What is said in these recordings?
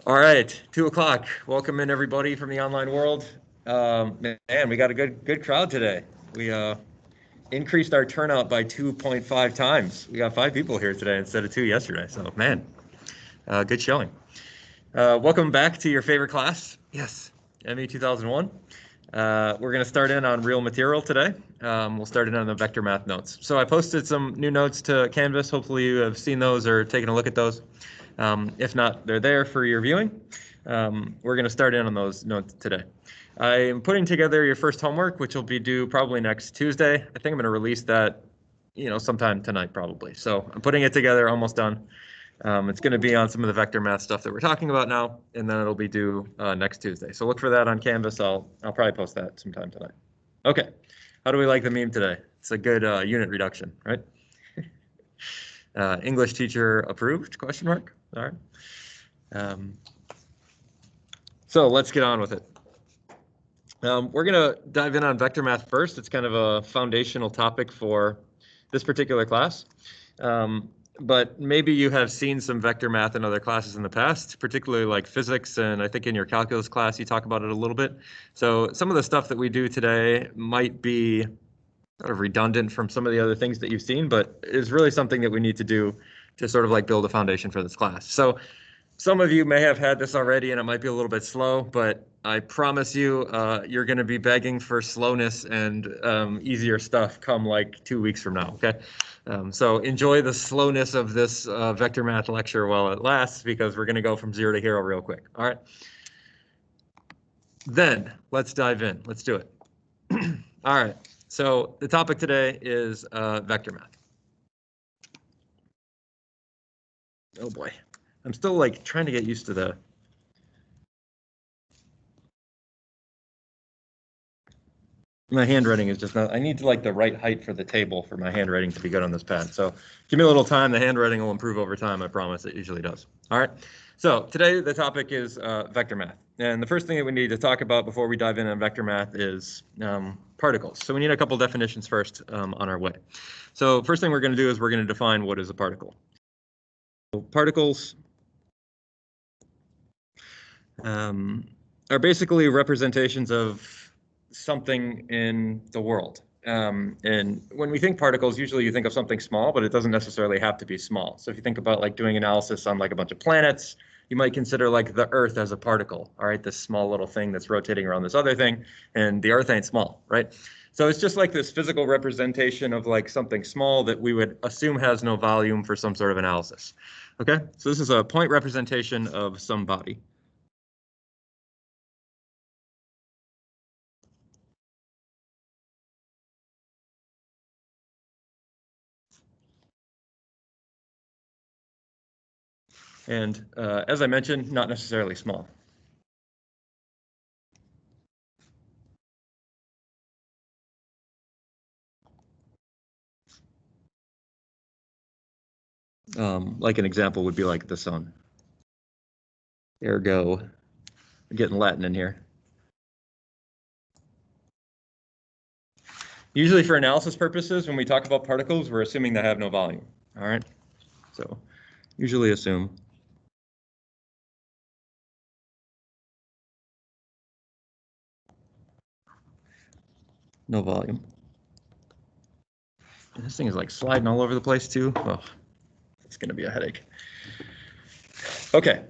All right, 2 o'clock. Welcome in everybody from the online world. Man, we got a good crowd today. We increased our turnout by 2.5 times. We got 5 people here today instead of 2 yesterday. So man, good showing. Welcome back to your favorite class. Yes, ME2001. We're going to start in on real material today. We'll start in on the vector math notes. So I posted some new notes to Canvas. Hopefully you have seen those or taken a look at those. If not, they're there for your viewing. We're going to start in on those notes today. I am putting together your first homework, which will be due probably next Tuesday. I think I'm going to release that, sometime tonight probably. So I'm putting it together, almost done. It's going to be on some of the vector math stuff that we're talking about now, and then it'll be due next Tuesday. So look for that on Canvas. I'll probably post that sometime tonight. Okay, how do we like the meme today? It's a good unit reduction, right? English teacher approved, question mark? All right. So let's get on with it. We're going to dive in on vector math first. It's kind of a foundational topic for this particular class. But maybe you have seen some vector math in other classes in the past, particularly like physics, and I think in your calculus class you talk about it a little bit. So some of the stuff that we do today might be sort of redundant from some of the other things that you've seen, but is really something that we need to do to sort of like build a foundation for this class. So some of you may have had this already and it might be a little bit slow, but I promise you, you're going to be begging for slowness and easier stuff come like 2 weeks from now, okay? So enjoy the slowness of this vector math lecture while it lasts, because we're going to go from 0 to hero real quick, all right? Then let's dive in. Let's do it. All right, so the topic today is vector math. Oh boy, I'm still like trying to get used to the my handwriting is just not, I need to like the right height for the table for my handwriting to be good on this pad. So give me a little time, the handwriting will improve over time, I promise, it usually does. All right, so today the topic is vector math. And the first thing that we need to talk about before we dive in on vector math is particles. So we need a couple definitions first on our way. So first thing we're going to do is we're going to define what is a particle. So particles are basically representations of something in the world. And when we think particles, usually you think of something small, but it doesn't necessarily have to be small. So if you think about like doing analysis on like a bunch of planets, you might consider like the Earth as a particle, all right? This small little thing that's rotating around this other thing, and the Earth ain't small, right? So it's just like this physical representation of like something small that we would assume has no volume for some sort of analysis. Okay, so this is a point representation of some body. And as I mentioned, not necessarily small. Like an example would be like the sun. Ergo, we're getting Latin in here. Usually for analysis purposes, when we talk about particles, we're assuming they have no volume, all right? So usually assume no volume. And this thing is like sliding all over the place too. Oh, it's gonna be a headache. Okay.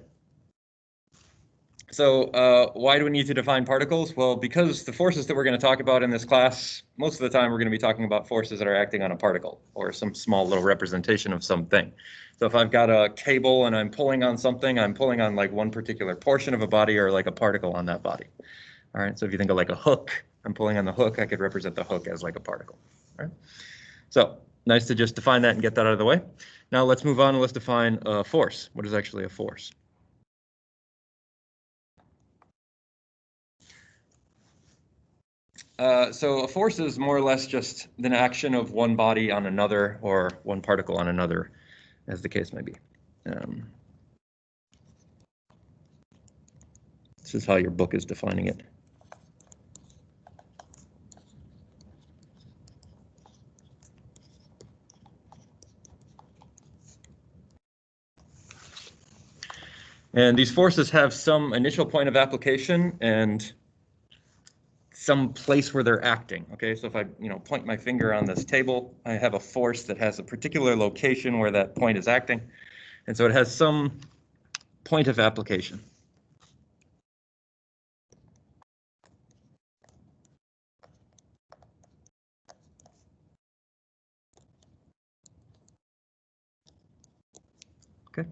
So why do we need to define particles? Well, because the forces that we're going to talk about in this class, most of the time we're going to be talking about forces that are acting on a particle or some small little representation of something. So if I've got a cable and I'm pulling on something, I'm pulling on like one particular portion of a body or like a particle on that body. All right, so if you think of like a hook, I'm pulling on the hook, I could represent the hook as like a particle. All right, so nice to just define that and get that out of the way. Now let's move on and let's define a force. What is actually a force? So a force is more or less just an action of one body on another or one particle on another, as the case may be. This is how your book is defining it. And these forces have some initial point of application and some place where they're acting. Okay, so if I point my finger on this table, I have a force that has a particular location where that point is acting. And so it has some point of application. Okay.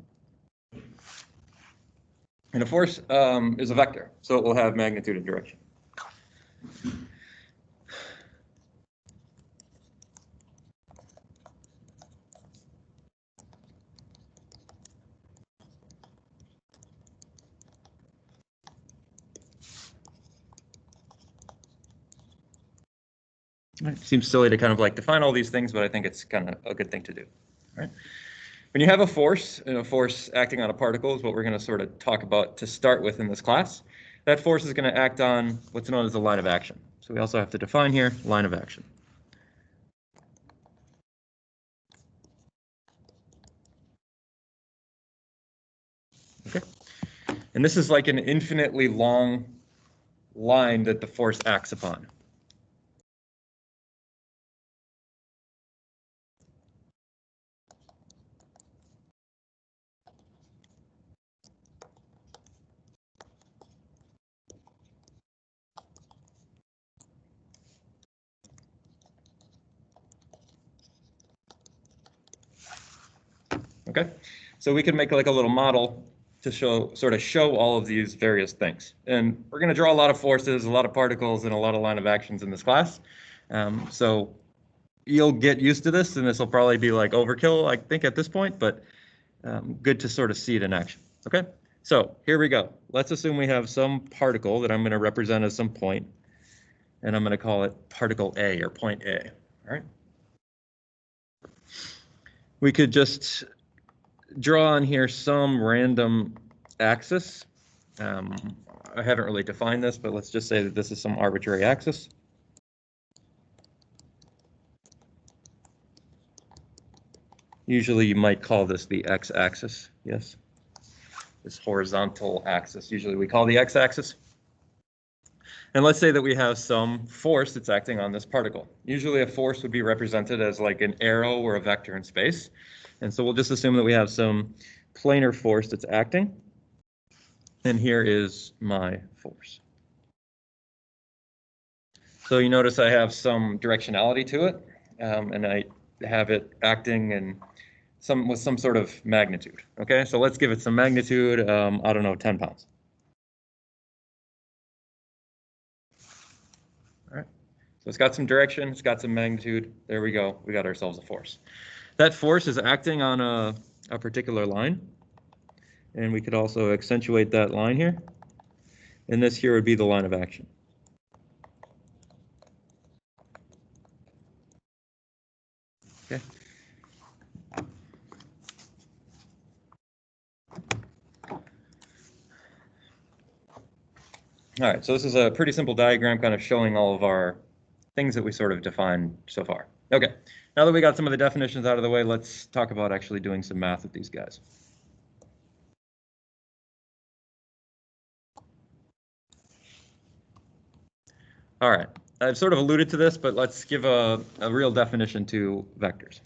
And a force is a vector, so it will have magnitude and direction. It seems silly to kind of like define all these things, but I think it's kind of a good thing to do. All right. When you have a force, and a force acting on a particle is what we're going to sort of talk about to start with in this class. That force is going to act on what's known as a line of action. So we also have to define here line of action. Okay. And this is like an infinitely long line that the force acts upon. Okay, so we can make like a little model to sort of show all of these various things. And we're going to draw a lot of forces, a lot of particles, and a lot of line of actions in this class. So you'll get used to this, and this will probably be like overkill, I think, at this point, but good to sort of see it in action. Okay, so here we go. Let's assume we have some particle that I'm going to represent as some point, and I'm going to call it particle A or point A. All right. We could just draw on here some random axis. I haven't really defined this, but let's just say that this is some arbitrary axis. Usually you might call this the x-axis, yes? This horizontal axis, usually we call the x-axis. And let's say that we have some force that's acting on this particle. Usually a force would be represented as like an arrow or a vector in space. And so we'll just assume that we have some planar force that's acting. And here is my force. So you notice I have some directionality to it, and I have it acting in with some sort of magnitude. Okay, so let's give it some magnitude, I don't know, 10 pounds. All right, so it's got some direction, it's got some magnitude. There we go, we got ourselves a force. That force is acting on a particular line, and we could also accentuate that line here. And this here would be the line of action. Okay. All right, so this is a pretty simple diagram kind of showing all of our things that we sort of defined so far. Okay, now that we got some of the definitions out of the way, let's talk about actually doing some math with these guys. All right, I've sort of alluded to this, but let's give a real definition to vectors.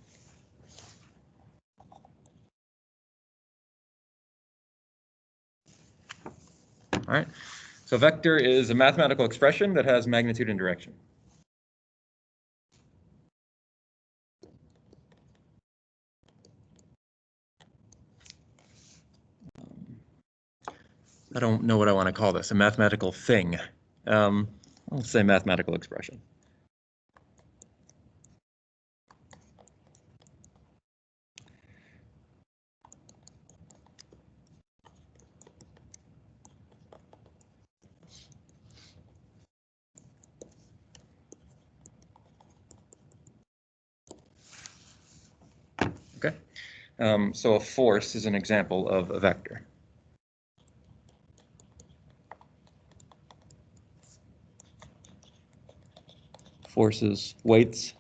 All right, so vector is a mathematical expression that has magnitude and direction. I don't know what I want to call this, a mathematical thing. I'll say mathematical expression. Okay, so a force is an example of a vector. Forces, weights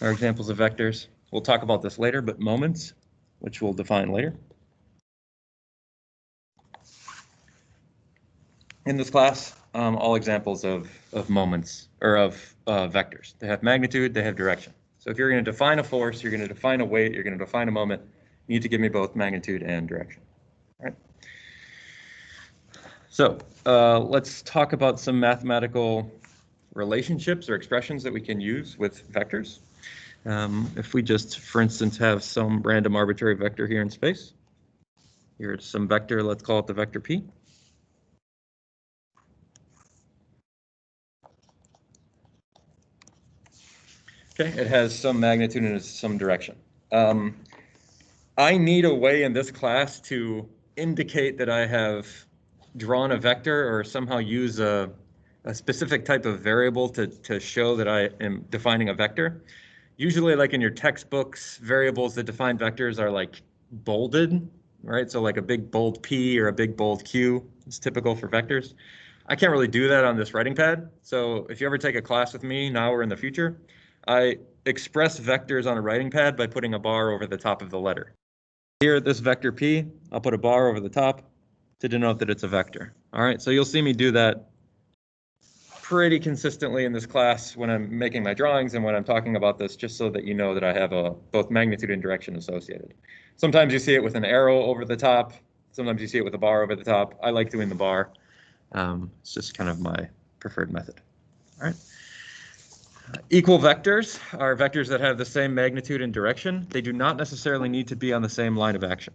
are examples of vectors. We'll talk about this later, but moments, which we'll define later. in this class, all examples of moments, or of vectors. They have magnitude, they have direction. So if you're going to define a force, you're going to define a weight, you're going to define a moment, you need to give me both magnitude and direction. All right. So let's talk about some mathematical relationships or expressions that we can use with vectors. If we just, for instance, have some random arbitrary vector here in space. Here's some vector, let's call it the vector p. Okay, it has some magnitude and some direction. I need a way in this class to indicate that I have drawn a vector or somehow use a specific type of variable to show that I am defining a vector. Usually, like in your textbooks, variables that define vectors are like bolded, right? So like a big bold P or a big bold Q is typical for vectors. I can't really do that on this writing pad. So if you ever take a class with me now or in the future, I express vectors on a writing pad by putting a bar over the top of the letter. Here, this vector P, I'll put a bar over the top to denote that it's a vector. All right, so you'll see me do that pretty consistently in this class when I'm making my drawings and when I'm talking about this, just so that you know that I have both magnitude and direction associated. Sometimes you see it with an arrow over the top. Sometimes you see it with a bar over the top. I like doing the bar. It's just kind of my preferred method. All right. Equal vectors are vectors that have the same magnitude and direction. They do not necessarily need to be on the same line of action.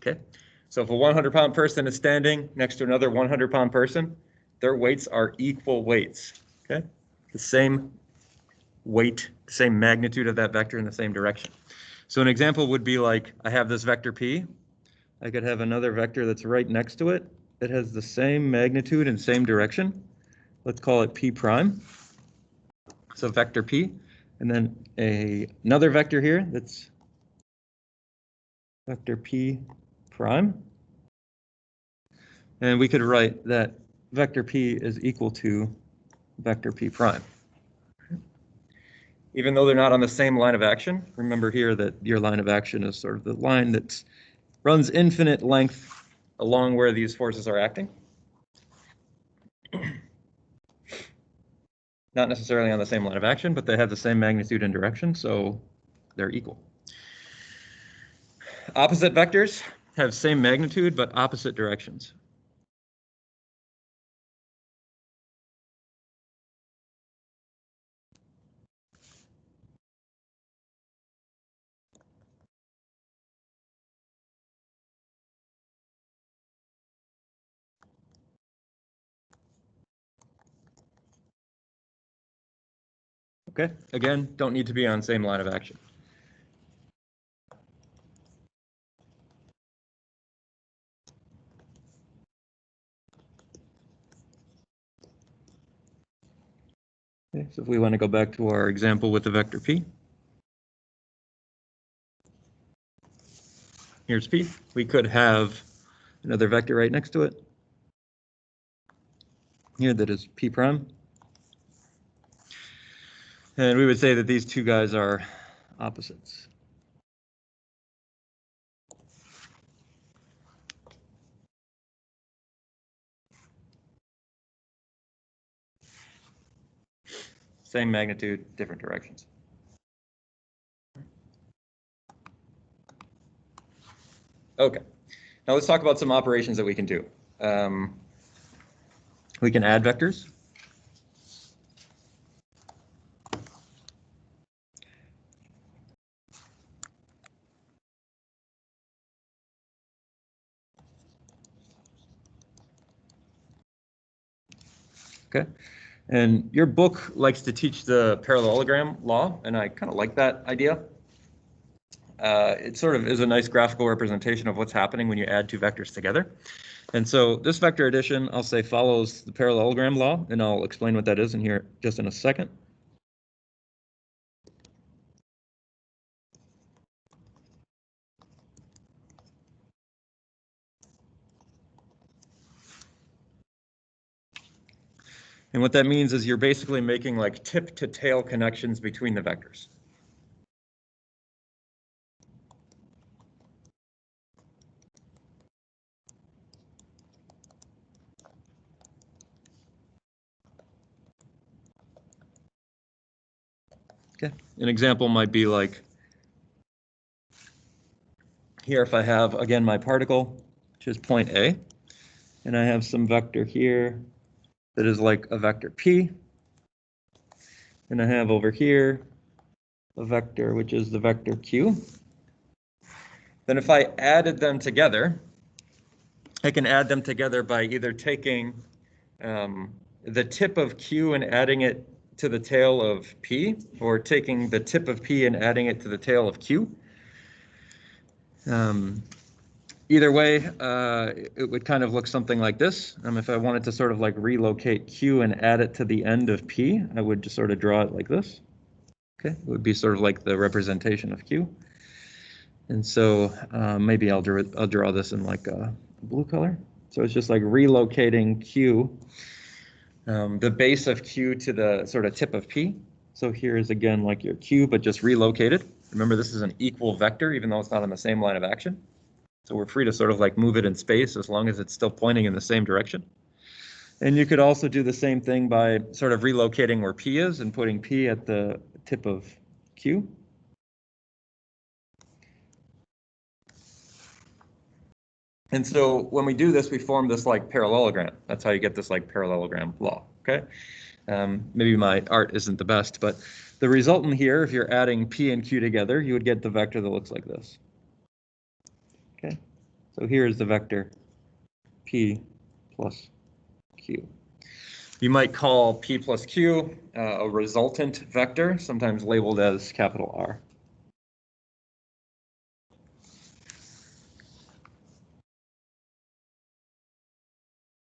Okay, so if a 100-pound person is standing next to another 100-pound person, their weights are equal weights, okay? The same weight, the same magnitude of that vector in the same direction. So an example would be like, I have this vector P. I could have another vector that's right next to it that has the same magnitude and same direction. Let's call it P prime. So vector P, and then another vector here that's vector P prime. And we could write that vector P is equal to vector P prime. Even though they're not on the same line of action, remember here that your line of action is sort of the line that runs infinite length along where these forces are acting. Not necessarily on the same line of action, but they have the same magnitude and direction, so they're equal. Opposite vectors have same magnitude, but opposite directions. Okay, again, don't need to be on same line of action. Okay, so if we want to go back to our example with the vector P. Here's P. We could have another vector right next to it. Here that is P prime. And we would say that these two guys are opposites. Same magnitude, different directions. Okay, now let's talk about some operations that we can do. We can add vectors. Okay, and your book likes to teach the parallelogram law, and I kind of like that idea. it sort of is a nice graphical representation of what's happening when you add two vectors together. And so this vector addition, I'll say, follows the parallelogram law, and I'll explain what that is in here just in a second. And what that means is you're basically making like tip to tail connections between the vectors. Okay, an example might be like here, if I have, again, my particle, which is point A, and I have some vector here that is like a vector P, and I have over here a vector which is the vector Q. Then if I added them together, I can add them together by either taking the tip of Q and adding it to the tail of P, or taking the tip of P and adding it to the tail of Q. Either way, it would kind of look something like this. If I wanted to sort of like relocate Q and add it to the end of P, I would just sort of draw it like this. Okay, it would be sort of like the representation of Q. And so maybe I'll draw this in like a blue color. So it's just like relocating Q, the base of Q to the sort of tip of P. So here is again like your Q, but just relocated. Remember, this is an equal vector, even though it's not on the same line of action. So we're free to sort of like move it in space as long as it's still pointing in the same direction. And you could also do the same thing by sort of relocating where P is and putting P at the tip of Q. And so when we do this, we form this like parallelogram. That's how you get this like parallelogram law, okay? Maybe my art isn't the best, but the resultant here, if you're adding P and Q together, you would get the vector that looks like this. Okay, so here is the vector P plus Q. You might call P plus Q a resultant vector, sometimes labeled as capital R.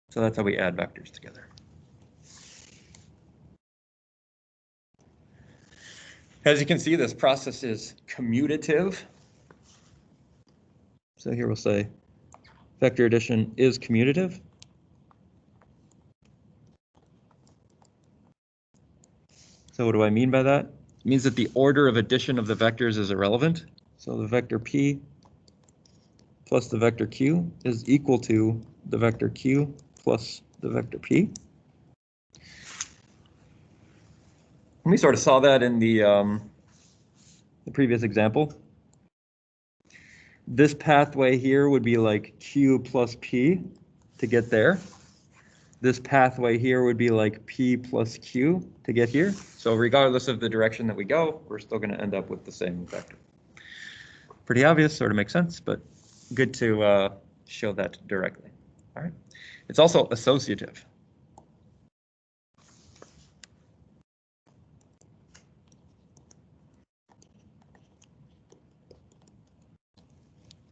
So that's how we add vectors together. As you can see, this process is commutative. So here we'll say vector addition is commutative. So what do I mean by that? It means that the order of addition of the vectors is irrelevant. So the vector P plus the vector Q is equal to the vector Q plus the vector P. We sort of saw that in the previous example. This pathway here would be like Q plus P to get there. This pathway here would be like P plus Q to get here. So regardless of the direction that we go, we're still going to end up with the same vector. Pretty obvious, sort of makes sense, but good to show that directly. All right. It's also associative.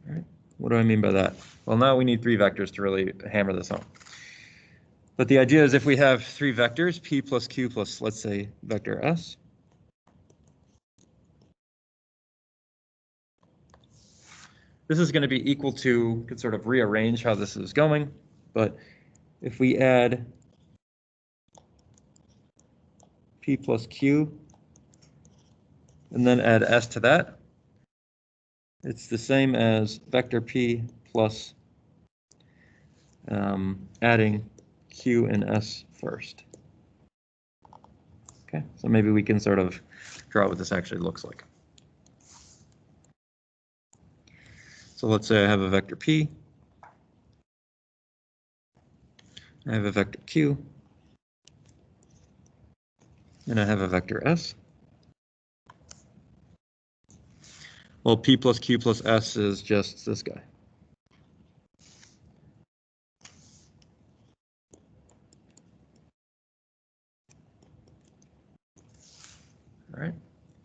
All right. What do I mean by that? Well, now we need three vectors to really hammer this home. But the idea is if we have three vectors, P plus Q plus, let's say, vector S, this is going to be equal to, could sort of rearrange how this is going, but if we add P plus Q and then add S to that, it's the same as vector P plus adding Q and S first. Okay, so maybe we can sort of draw what this actually looks like. So let's say I have a vector P, I have a vector Q, and I have a vector S. Well, P plus Q plus S is just this guy. All right,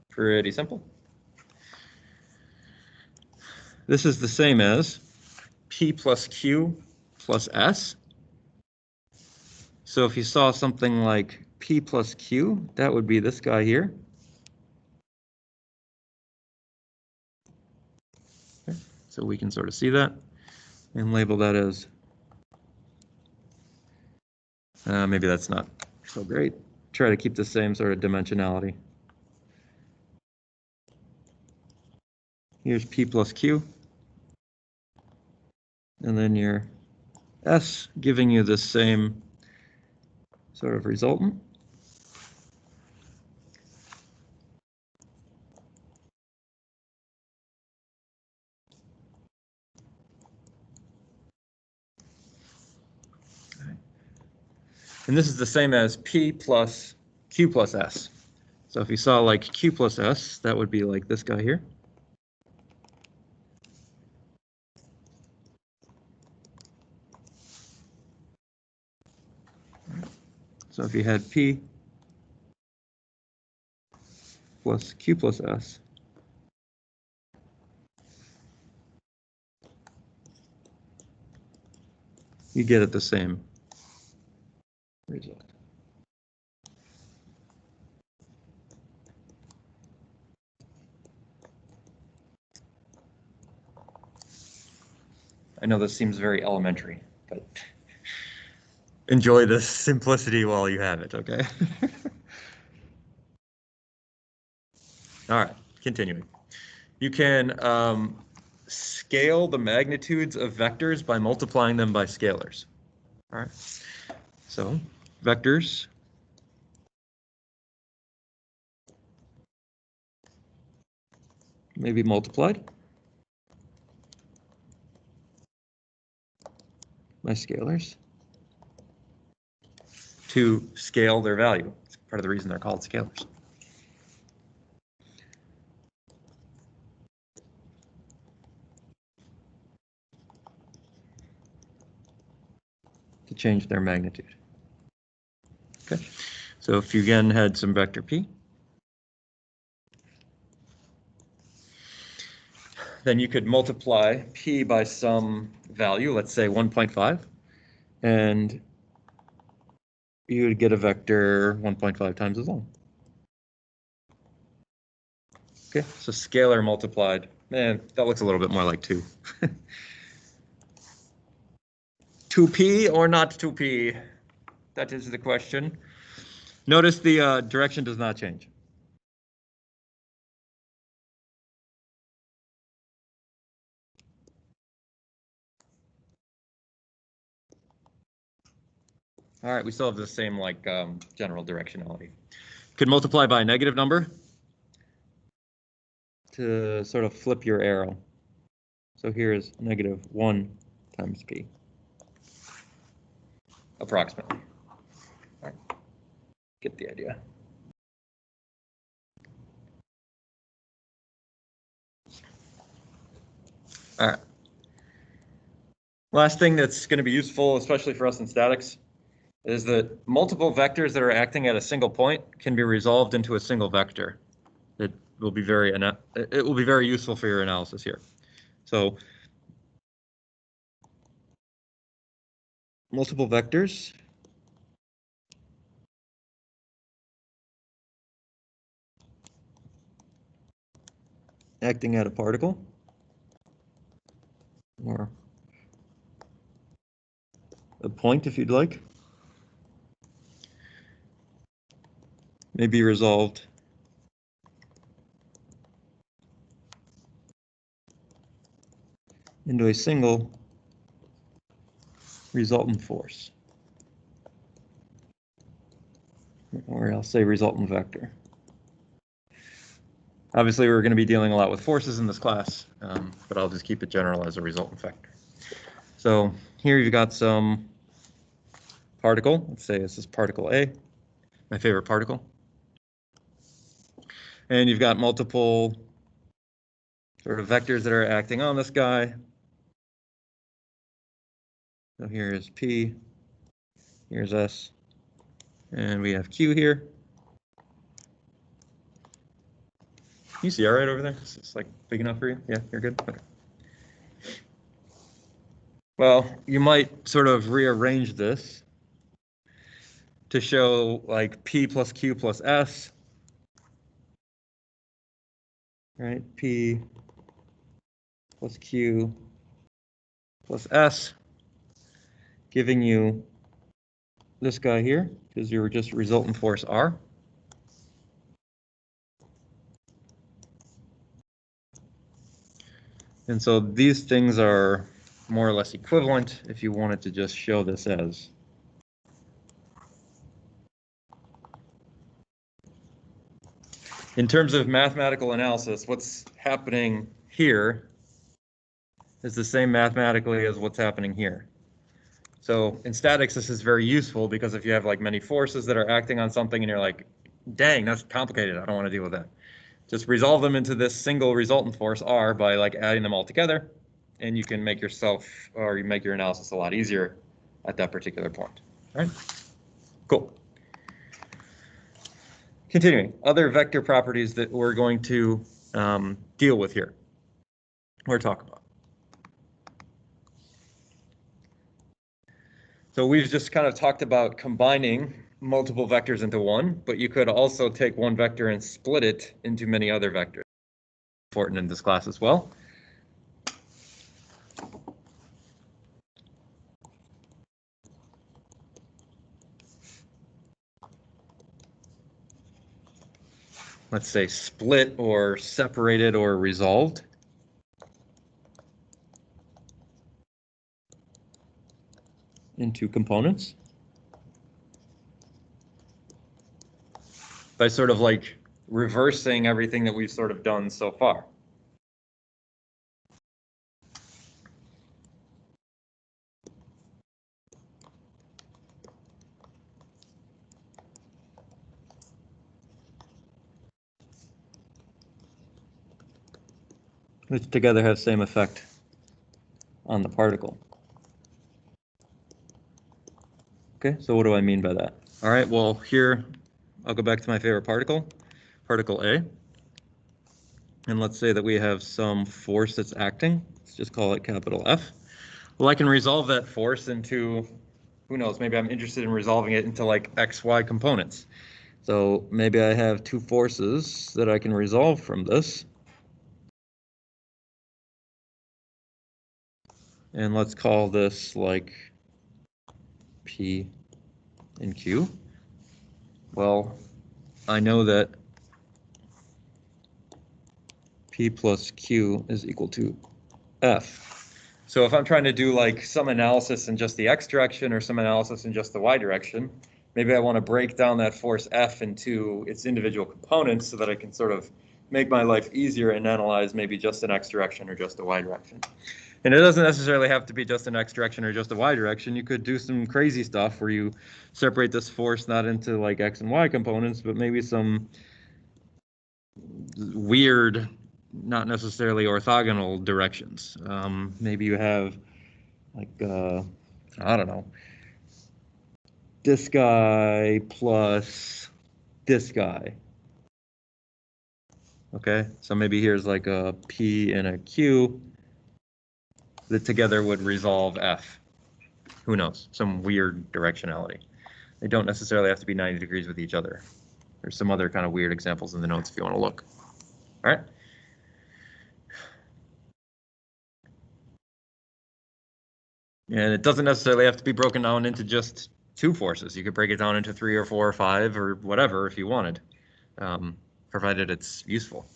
pretty simple. This is the same as P plus Q plus S. So if you saw something like P plus Q, that would be this guy here. Okay. So we can sort of see that and label that as, maybe that's not so great. Try to keep the same sort of dimensionality. Here's P plus Q. And then your S giving you the same sort of resultant. And this is the same as P plus Q plus S. So if you saw like Q plus S, that would be like this guy here. So if you had P plus Q plus S, you get it the same result. I know this seems very elementary, but enjoy the simplicity while you have it, okay? All right, continuing. You can scale the magnitudes of vectors by multiplying them by scalars. All right, so vectors may be multiplied by scalars to scale their value. It's part of the reason they're called scalars. To change their magnitude. Okay, so if you again had some vector P, then you could multiply P by some value, let's say 1.5, and you would get a vector 1.5 times as long. Okay, so scalar multiplied, man, that looks a little bit more like 2. 2p or not 2p? That is the question. Notice the direction does not change. All right, we still have the same like general directionality. Could multiply by a negative number to sort of flip your arrow. So here is negative 1 times p, approximately. All right, get the idea. All right. Last thing that's going to be useful, especially for us in statics, is that multiple vectors that are acting at a single point can be resolved into a single vector. It will be very useful for your analysis here. So multiple vectors acting at a particle or a point, if you'd like, may be resolved into a single resultant force, or I'll say resultant vector. Obviously, we're going to be dealing a lot with forces in this class, but I'll just keep it general as a resultant vector. So here you've got some particle. Let's say this is particle A, my favorite particle. And you've got multiple sort of vectors that are acting on this guy. So here is P, here's S, and we have Q here. Can you see all right over there? Is this like big enough for you? Yeah, you're good? Okay. Well, you might sort of rearrange this to show like P plus Q plus S, right? P plus Q plus S, giving you this guy here, because your just resultant force R. And so these things are more or less equivalent if you wanted to just show this as in terms of mathematical analysis, what's happening here is the same mathematically as what's happening here. So in statics, this is very useful because if you have like many forces that are acting on something and you're like, dang, that's complicated, I don't want to deal with that. Just resolve them into this single resultant force R by like adding them all together, and you can make yourself, or you make your analysis a lot easier at that particular point. All right, cool. Continuing, other vector properties that we're going to deal with here, or talk about. So we've just kind of talked about combining multiple vectors into one, but you could also take one vector and split it into many other vectors. Important in this class as well. Let's say split or separated or resolved. Into components. By sort of like reversing everything that we've sort of done so far. Which together have same effect on the particle. Okay, so what do I mean by that? All right, well, here I'll go back to my favorite particle, particle A. And let's say that we have some force that's acting. Let's just call it capital F. Well, I can resolve that force into, who knows, maybe I'm interested in resolving it into like XY components. So maybe I have two forces that I can resolve from this. And let's call this like P and Q. Well, I know that P plus Q is equal to F. So if I'm trying to do like some analysis in just the X direction or some analysis in just the Y direction, maybe I want to break down that force F into its individual components so that I can sort of make my life easier and analyze maybe just an X direction or just a Y direction. And it doesn't necessarily have to be just an X direction or just a Y direction. You could do some crazy stuff where you separate this force not into like X and Y components, but maybe some weird, not necessarily orthogonal directions. Maybe you have like, I don't know, this guy plus this guy. Okay, so maybe here's like a P and a Q that together would resolve F. Who knows? Some weird directionality. They don't necessarily have to be 90 degrees with each other. There's some other kind of weird examples in the notes if you want to look. All right. And it doesn't necessarily have to be broken down into just two forces. You could break it down into 3 or 4 or 5 or whatever if you wanted, provided it's useful.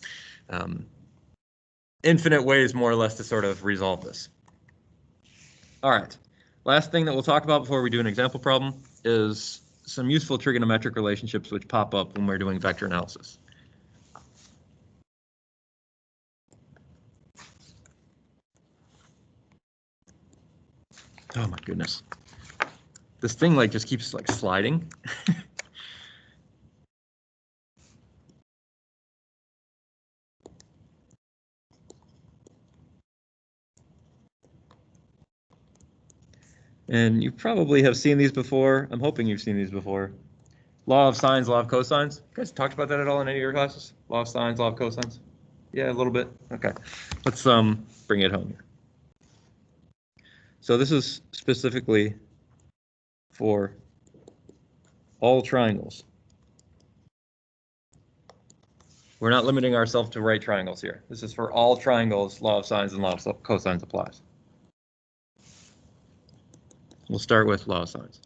Infinite ways, more or less, to sort of resolve this. All right. Last thing that we'll talk about before we do an example problem is some useful trigonometric relationships which pop up when we're doing vector analysis. Oh my goodness. This thing like just keeps like sliding. And you probably have seen these before. I'm hoping you've seen these before. Law of sines, law of cosines. You guys talked about that at all in any of your classes? Law of sines, law of cosines? Yeah, a little bit. Okay. Let's bring it home here. So this is specifically for all triangles. We're not limiting ourselves to right triangles here. This is for all triangles, law of sines and law of cosines applies. We'll start with law of sines.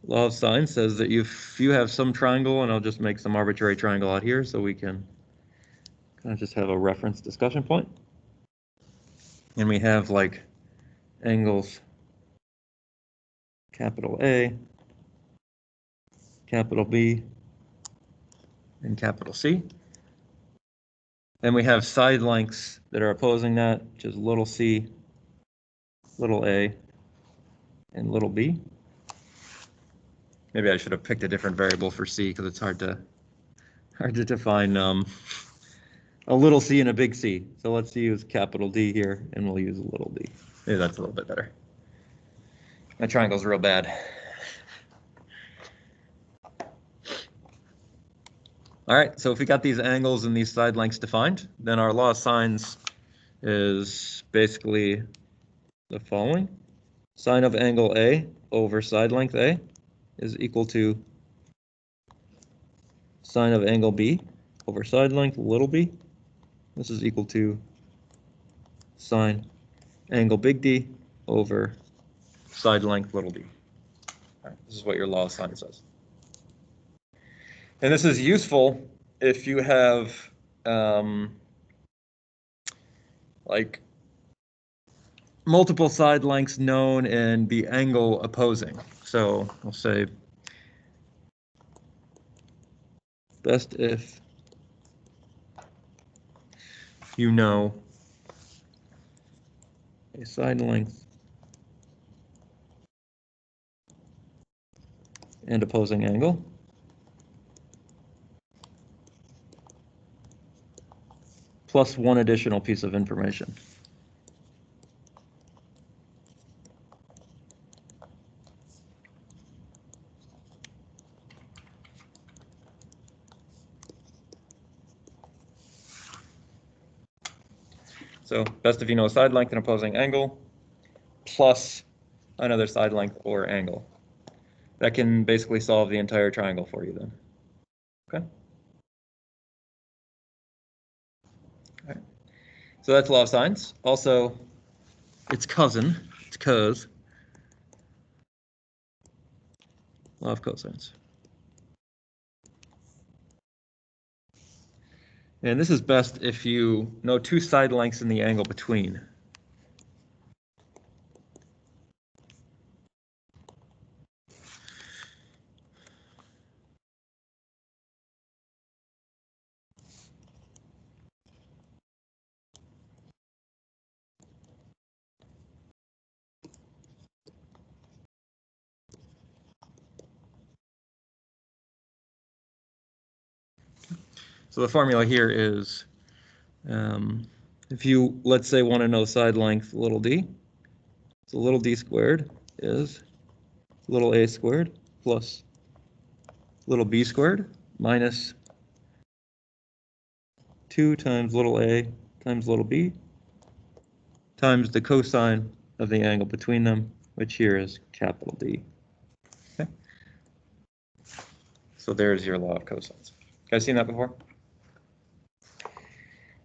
Law of sines says that if you have some triangle, and I'll just make some arbitrary triangle out here so we can kind of just have a reference discussion point. And we have like angles capital A, capital B, and capital C. Then we have side lengths that are opposing that, which is little c, little a, and little b. Maybe I should have picked a different variable for c because it's hard to define a little c and a big C. So let's use capital D here, and we'll use a little d. Maybe that's a little bit better. My triangle's real bad. All right, so if we got these angles and these side lengths defined, then our law of sines is basically the following. Sine of angle A over side length A is equal to sine of angle B over side length little b. This is equal to sine angle big D over side length little d. All right, this is what your law of sines says. And this is useful if you have like multiple side lengths known and the angle opposing. So I'll say best if you know a side length and opposing angle. Plus one additional piece of information. So best if you know a side length and opposing angle, plus another side length or angle. That can basically solve the entire triangle for you then. Okay. All right. So that's law of sines. Also, its cousin, it's cos, law of cosines. And this is best if you know two side lengths and the angle between. So the formula here is, if you, let's say, want to know side length little d, so little d squared is little a squared plus little b squared minus 2 times little a times little b times the cosine of the angle between them, which here is capital D. Okay. So there's your law of cosines. Guys seen that before?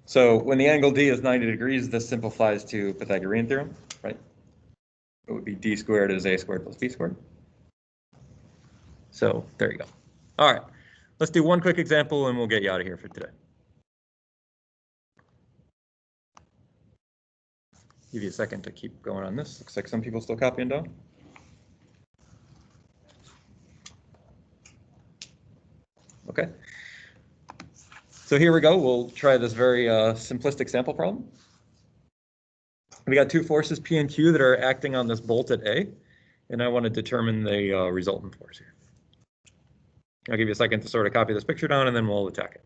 So when the angle D is 90 degrees, this simplifies to Pythagorean theorem, right? It would be D squared is A squared plus B squared. So there you go. All right, let's do one quick example and we'll get you out of here for today. Give you a second to keep going on this. Looks like some people still copying down. Okay. So here we go. We'll try this very simplistic sample problem. We got two forces, P and Q, that are acting on this bolt at A, and I want to determine the resultant force here. I'll give you a second to sort of copy this picture down, and then we'll attack it.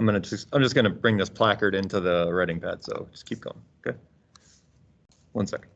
I'm just gonna bring this placard into the writing pad, so just keep going, okay? 1 second.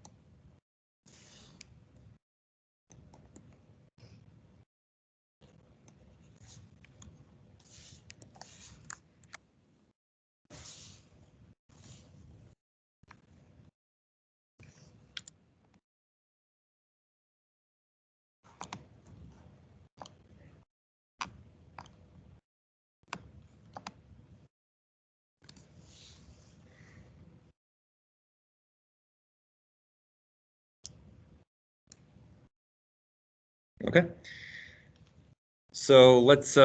Okay. So let's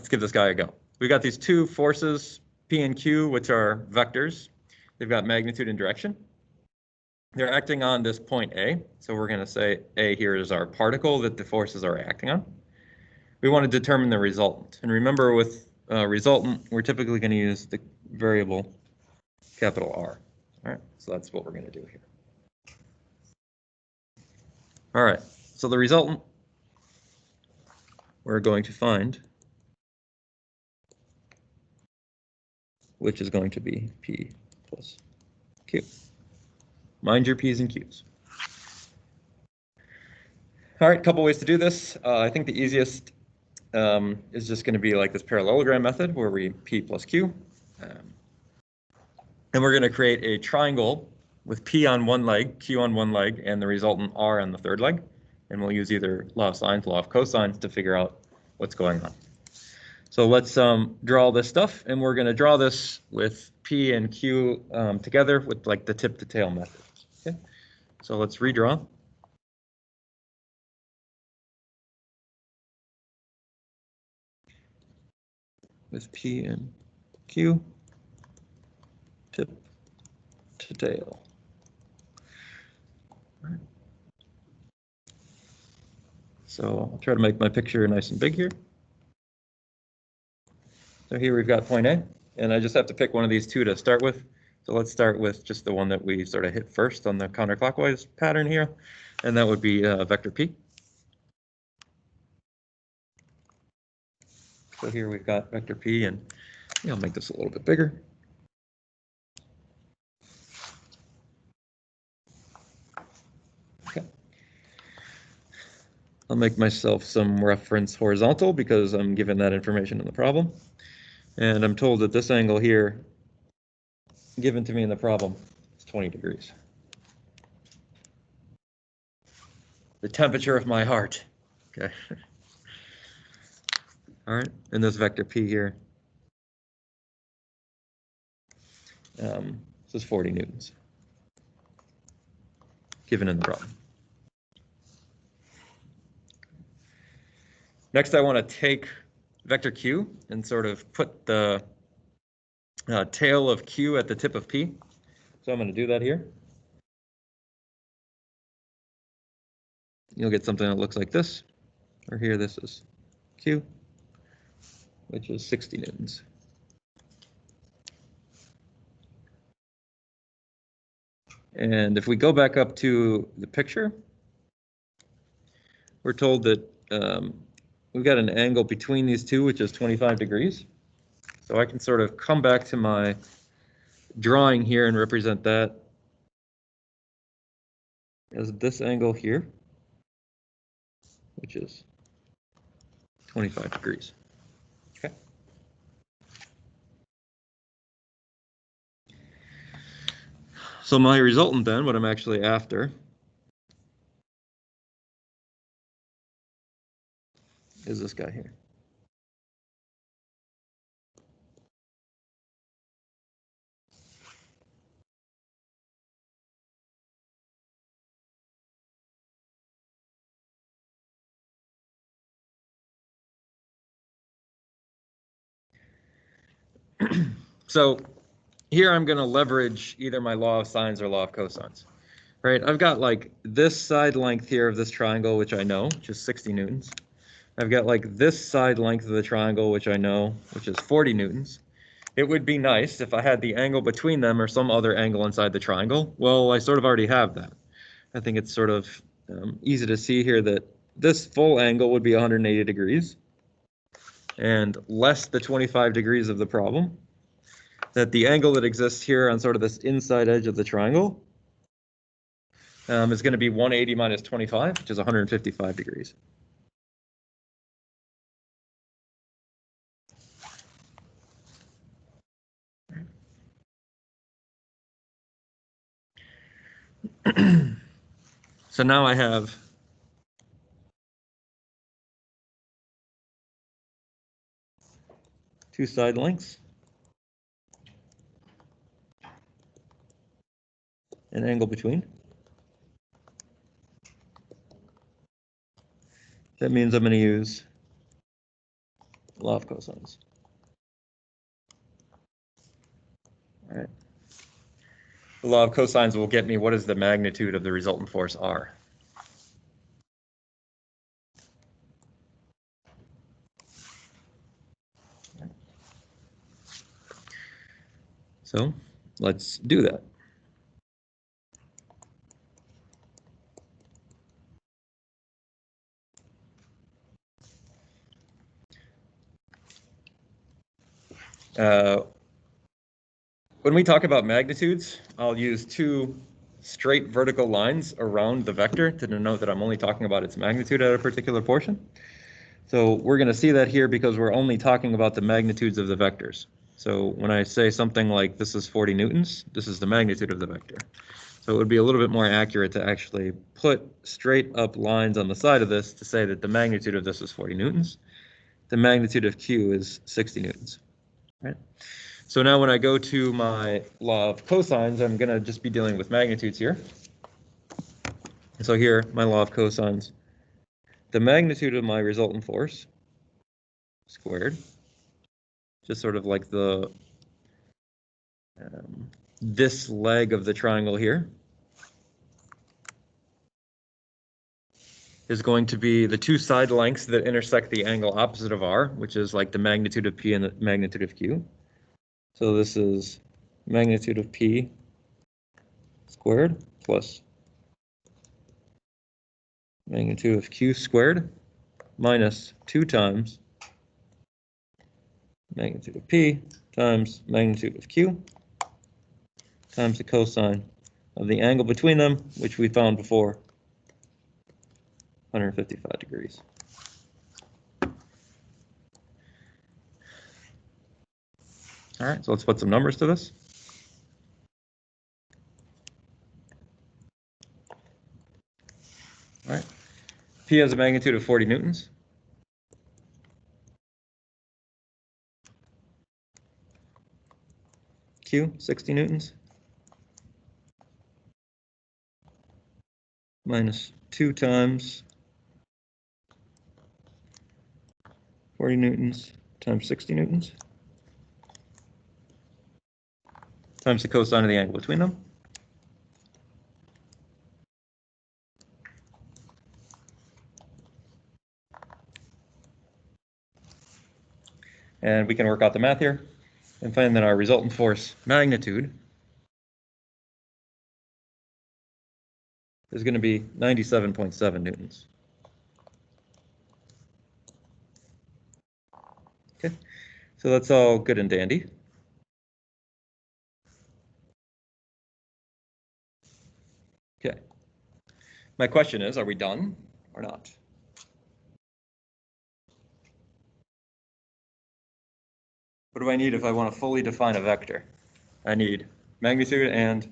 give this guy a go. We got these two forces, P and Q, which are vectors. They've got magnitude and direction. They're acting on this point A. So we're going to say A here is our particle that the forces are acting on. We want to determine the resultant. And remember, with resultant, we're typically going to use the variable capital R. All right, so that's what we're going to do here. All right, so the resultant we're going to find, which is going to be P plus Q. Mind your P's and Q's. All right, a couple ways to do this. I think the easiest is just going to be like this parallelogram method where we P plus Q. And we're going to create a triangle with P on one leg, Q on one leg, and the resultant R on the third leg. And we'll use either law of sines, law of cosines to figure out what's going on. So let's draw all this stuff, and we're going to draw this with P and Q together with like the tip to tail method. Okay, so let's redraw. With P and Q, tip to tail. All right. So I'll try to make my picture nice and big here. So here we've got point A, and I just have to pick one of these two to start with. So let's start with just the one that we sort of hit first on the counterclockwise pattern here, and that would be vector P. So here we've got vector P, and I'll make this a little bit bigger. Okay. I'll make myself some reference horizontal because I'm given that information in the problem. And I'm told that this angle here, given to me in the problem, is 20 degrees. The temperature of my heart. Okay. All right, and this vector P here, this is 40 newtons, given in the problem. Next, I want to take vector Q and sort of put the tail of Q at the tip of P. So I'm going to do that here. You'll get something that looks like this. Or here, this is Q, which is 60 newtons. And if we go back up to the picture, we're told that we've got an angle between these two, which is 25 degrees. So I can sort of come back to my drawing here and represent that as this angle here, which is 25 degrees. Okay. So my resultant then, what I'm actually after, is this guy here. So here I'm going to leverage either my law of sines or law of cosines. Right, I've got like this side length here of this triangle, which I know, which is 60 newtons. I've got like this side length of the triangle, which I know, which is 40 newtons. It would be nice if I had the angle between them or some other angle inside the triangle. Well, I sort of already have that. I think it's sort of easy to see here that this full angle would be 180 degrees. and less the 25 degrees of the problem, that the angle that exists here on sort of this inside edge of the triangle is going to be 180 minus 25, which is 155 degrees. So now I have two side lengths, an angle between. That means I'm going to use law of cosines. All right. The law of cosines will get me what is the magnitude of the resultant force R. So let's do that. When we talk about magnitudes, I'll use two straight vertical lines around the vector to denote that I'm only talking about its magnitude at a particular portion. So we're going to see that here because we're only talking about the magnitudes of the vectors. So when I say something like this is 40 newtons, this is the magnitude of the vector. So it would be a little bit more accurate to actually put straight up lines on the side of this to say that the magnitude of this is 40 newtons. The magnitude of Q is 60 newtons. Right? So now when I go to my law of cosines, I'm going to just be dealing with magnitudes here. So here, my law of cosines, the magnitude of my resultant force squared, just sort of like the this leg of the triangle here, is going to be the two side lengths that intersect the angle opposite of R, which is like the magnitude of P and the magnitude of Q. So this is magnitude of P squared plus magnitude of Q squared minus 2 times magnitude of P times magnitude of Q times the cosine of the angle between them, which we found before, 155 degrees. All right, so let's put some numbers to this. All right, P has a magnitude of 40 newtons. Q, 60 newtons. Minus 2 times 40 newtons times 60 newtons times the cosine of the angle between them. And we can work out the math here and find that our resultant force magnitude is going to be 97.7 newtons. Okay, so that's all good and dandy. Okay, my question is, are we done or not? What do I need if I want to fully define a vector? I need magnitude and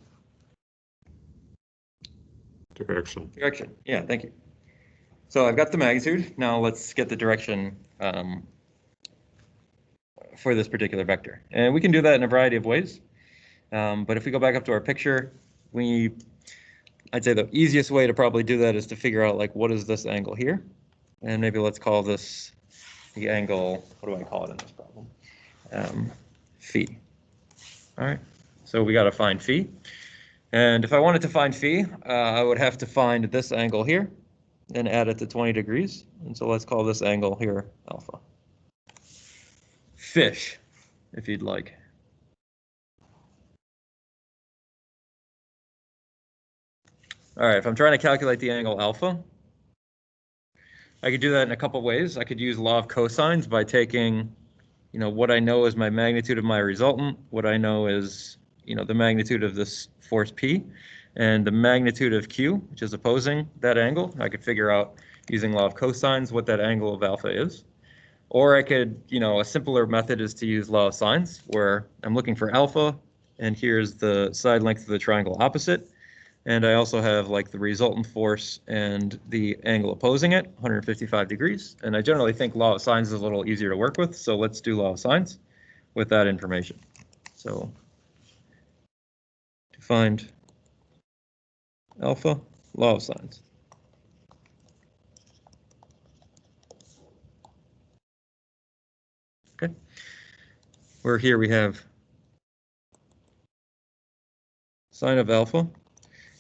direction. Direction, yeah, thank you. So I've got the magnitude. Now let's get the direction for this particular vector. And we can do that in a variety of ways. But if we go back up to our picture, I'd say the easiest way to probably do that is to figure out like what is this angle here? And maybe let's call this the angle, what do I call it in this problem? Phi. All right, so we got to find phi. And if I wanted to find phi, I would have to find this angle here and add it to 20 degrees. And so let's call this angle here alpha. Fish, if you'd like. All right, if I'm trying to calculate the angle alpha, I could do that in a couple ways. I could use law of cosines by taking, what I know is my magnitude of my resultant, what I know is, the magnitude of this force P, and the magnitude of Q, which is opposing that angle. I could figure out, using law of cosines, what that angle of alpha is. Or I could, a simpler method is to use law of sines, where I'm looking for alpha, and here's the side length of the triangle opposite. And I also have like the resultant force and the angle opposing it, 155 degrees. And I generally think law of sines is a little easier to work with, so let's do law of sines with that information. So to find alpha, law of sines. Okay, where here we have sine of alpha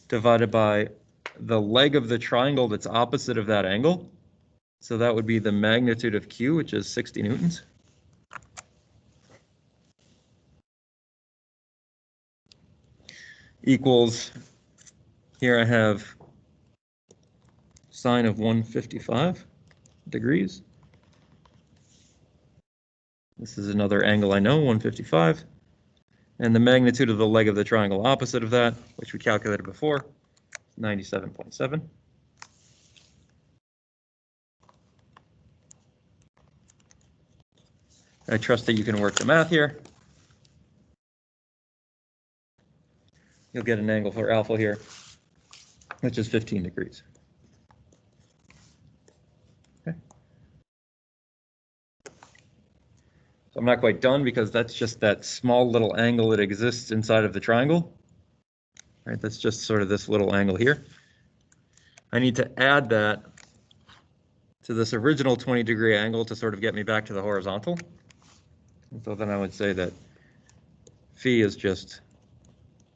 divided by the leg of the triangle that's opposite of that angle. So that would be the magnitude of Q, which is 60 newtons. Equals, here I have sine of 155 degrees. This is another angle I know, 155. And the magnitude of the leg of the triangle opposite of that, which we calculated before, 97.7. I trust that you can work the math here. You'll get an angle for alpha here, which is 15 degrees. Okay. So I'm not quite done because that's just that small little angle that exists inside of the triangle. All right, that's just sort of this little angle here. I need to add that to this original 20-degree angle to sort of get me back to the horizontal. And so then I would say that phi is just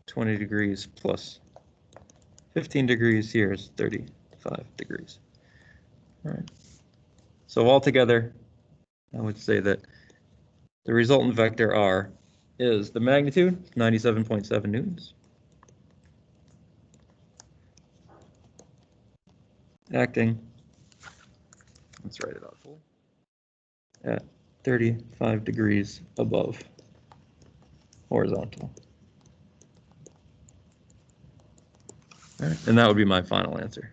20 degrees plus 15 degrees. Here is 35 degrees. All right. So altogether, I would say that the resultant vector R is the magnitude, 97.7 newtons, acting, let's write it out full, at 35 degrees above horizontal. All right. And that would be my final answer.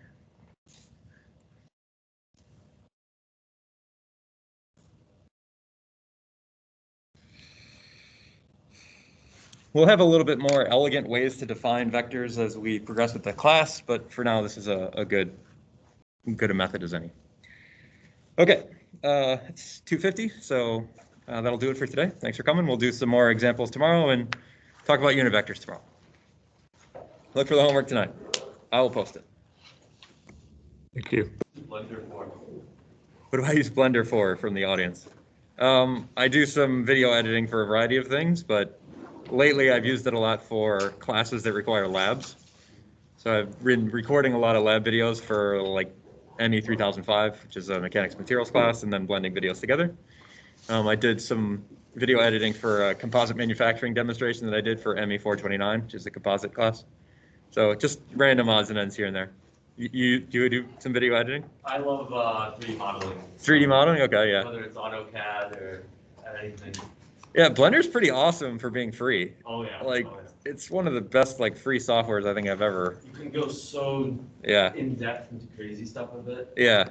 We'll have a little bit more elegant ways to define vectors as we progress with the class, but for now, this is a good a method as any. Okay, it's 2:50, so that'll do it for today. Thanks for coming. We'll do some more examples tomorrow and talk about unit vectors tomorrow. Look for the homework tonight. I will post it. Thank you. Blender for. What do I use Blender for from the audience? I do some video editing for a variety of things, but lately I've used it a lot for classes that require labs. So I've been recording a lot of lab videos for like ME2005, which is a mechanics materials class, and then blending videos together. I did some video editing for a composite manufacturing demonstration that I did for ME429, which is a composite class. So just random odds and ends here and there. You do some video editing? I love 3D modeling. 3D modeling? Okay, yeah. Whether it's AutoCAD or anything. Yeah, Blender's pretty awesome for being free. Oh yeah. Like, it's one of the best like free softwares I think I've ever. You can go so Yeah. in depth into crazy stuff with it. Yeah.